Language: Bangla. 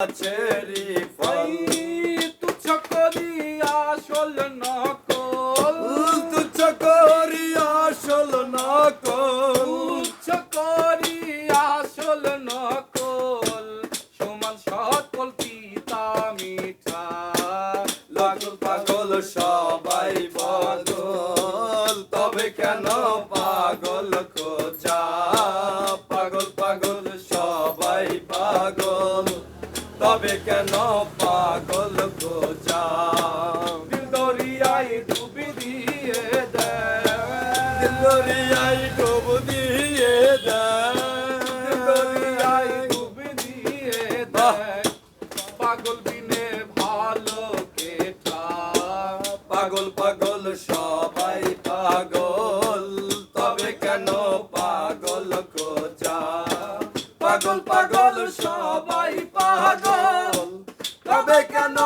চেরি ফল তুচ্ছ করি আসল নকল, তুচ্ছ করি আসল নকল, তুচ্ছ করি আসল নকল, সমান সকল পিতা মিঠা। পাগল পাগল সবাই পাগল, তবে কেন পাগল খোঁজা? পাগল পাগল সবাই পাগল, তবে কেন পাগল খোঁজা? দিল দরিয়ায় ডুবি দিয়ে দেয়, দিল দরিয়ায় ডুব দিয়ে দেয়, দিল দরিয়ায় ডুবি দিয়ে দেয়, পাগল বিনে ভালো কেটা। পাগল পাগল সবাই পাগল, তবে কেন পাগল খোঁজা? পাগল পাগল সবাই পাগল, তবে কেন